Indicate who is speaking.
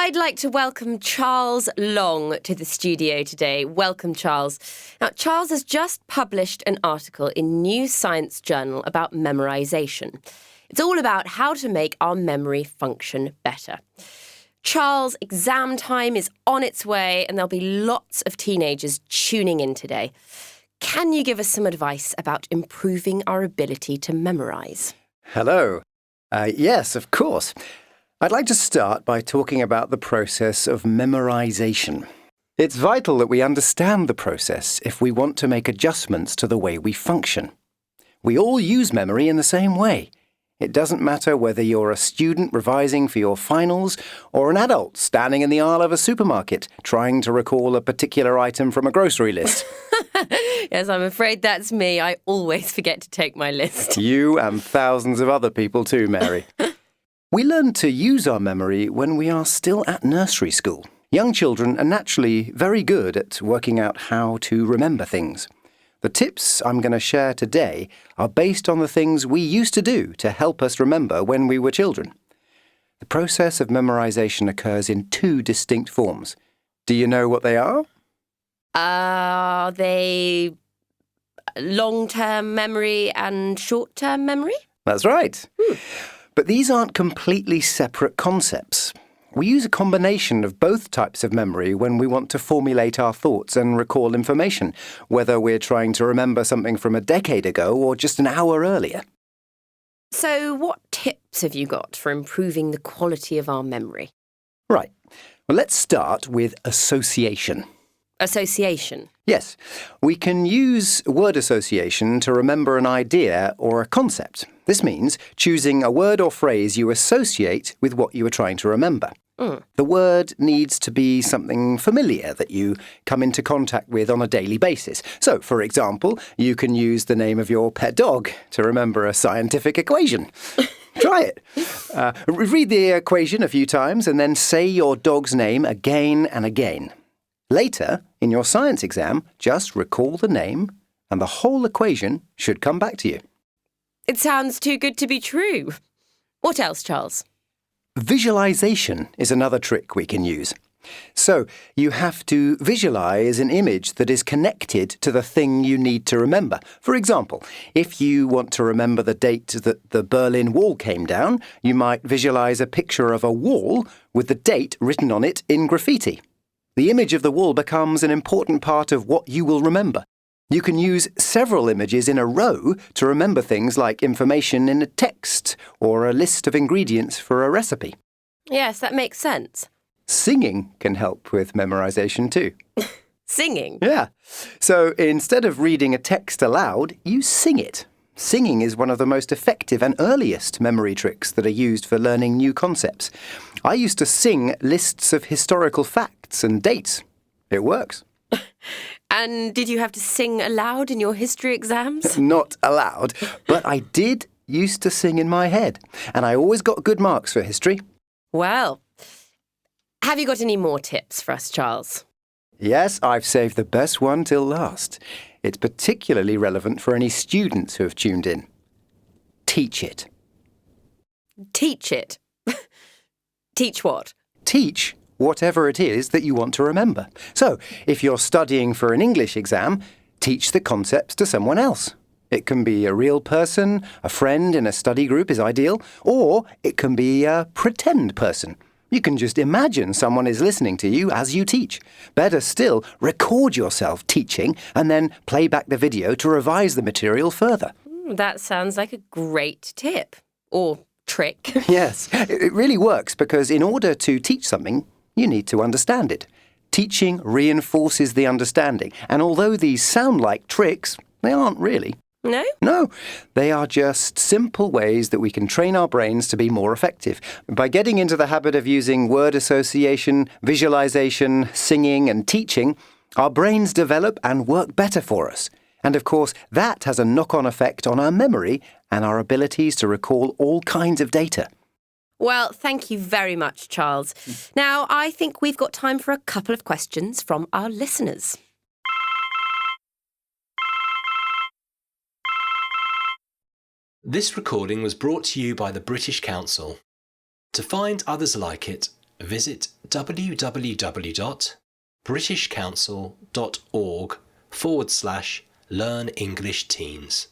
Speaker 1: I'd like to welcome Charles Long to the studio today. Welcome, Charles. Now, Charles has just published an article in New Science Journal about memorization. It's all about how to make our memory function better. Charles, exam time is on its way and there'll be lots of teenagers tuning in today. Can you give us some advice about improving our ability to memorize?
Speaker 2: Hello. Yes, of course. I'd like to start by talking about the process of memorization. It's vital that we understand the process if we want to make adjustments to the way we function. We all use memory in the same way. It doesn't matter whether you're a student revising for your finals or an adult standing in the aisle of a supermarket trying to recall a particular item from a grocery list.
Speaker 1: Yes, I'm afraid that's me. I always forget to take my list.
Speaker 2: You and thousands of other people too, Mary. We learn to use our memory when we are still at nursery school. Young children are naturally very good at working out how to remember things. The tips I'm going to share today are based on the things we used to do to help us remember when we were children. The process of memorization occurs in two distinct forms. Do you know what they are?
Speaker 1: Are they long-term memory and short-term memory?
Speaker 2: That's right. But these aren't completely separate concepts. We use a combination of both types of memory when we want to formulate our thoughts and recall information, whether we're trying to remember something from a decade ago or just an hour earlier.
Speaker 1: So what tips have you got for improving the quality of our memory?
Speaker 2: Right. Well, let's start with association.
Speaker 1: Association?
Speaker 2: Yes. We can use word association to remember an idea or a concept. This means choosing a word or phrase you associate with what you are trying to remember. The word needs to be something familiar that you come into contact with on a daily basis. So, for example, you can use the name of your pet dog to remember a scientific equation. Try it. Read the equation a few times and then say your dog's name again and again. Later, in your science exam, just recall the name and the whole equation should come back to you.
Speaker 1: It sounds too good to be true. What else, Charles?
Speaker 2: Visualization is another trick we can use. So, you have to visualize an image that is connected to the thing you need to remember. For example, if you want to remember the date that the Berlin Wall came down, you might visualize a picture of a wall with the date written on it in graffiti. The image of the wall becomes an important part of what you will remember. You can use several images in a row to remember things like information in a text or a list of ingredients for a recipe.
Speaker 1: Yes, that makes sense.
Speaker 2: Singing can help with memorization too.
Speaker 1: Singing?
Speaker 2: Yeah. So instead of reading a text aloud, you sing it. Singing is one of the most effective and earliest memory tricks that are used for learning new concepts. I used to sing lists of historical facts and dates. It works.
Speaker 1: And did you have to sing aloud in your history exams?
Speaker 2: Not aloud, but I did used to sing in my head, and I always got good marks for history.
Speaker 1: Well, have you got any more tips for us, Charles?
Speaker 2: Yes, I've saved the best one till last. It's particularly relevant for any students who have tuned in. Teach it.
Speaker 1: Teach it? Teach what?
Speaker 2: Teach whatever it is that you want to remember. So, if you're studying for an English exam, teach the concepts to someone else. It can be a real person, a friend in a study group is ideal, or it can be a pretend person. You can just imagine someone is listening to you as you teach. Better still, record yourself teaching and then play back the video to revise the material further.
Speaker 1: That sounds like a great tip. Or trick.
Speaker 2: Yes, it really works because in order to teach something, you need to understand it. Teaching reinforces the understanding, and although these sound like tricks, they aren't really.
Speaker 1: No?
Speaker 2: No, they are just simple ways that we can train our brains to be more effective. By getting into the habit of using word association, visualization, singing and teaching, our brains develop and work better for us. And of course, that has a knock-on effect on our memory and our abilities to recall all kinds of data.
Speaker 1: Well, thank you very much, Charles. Now, I think we've got time for a couple of questions from our listeners.
Speaker 3: This recording was brought to you by the British Council. To find others like it, visit www.britishcouncil.org/LearnEnglishTeens.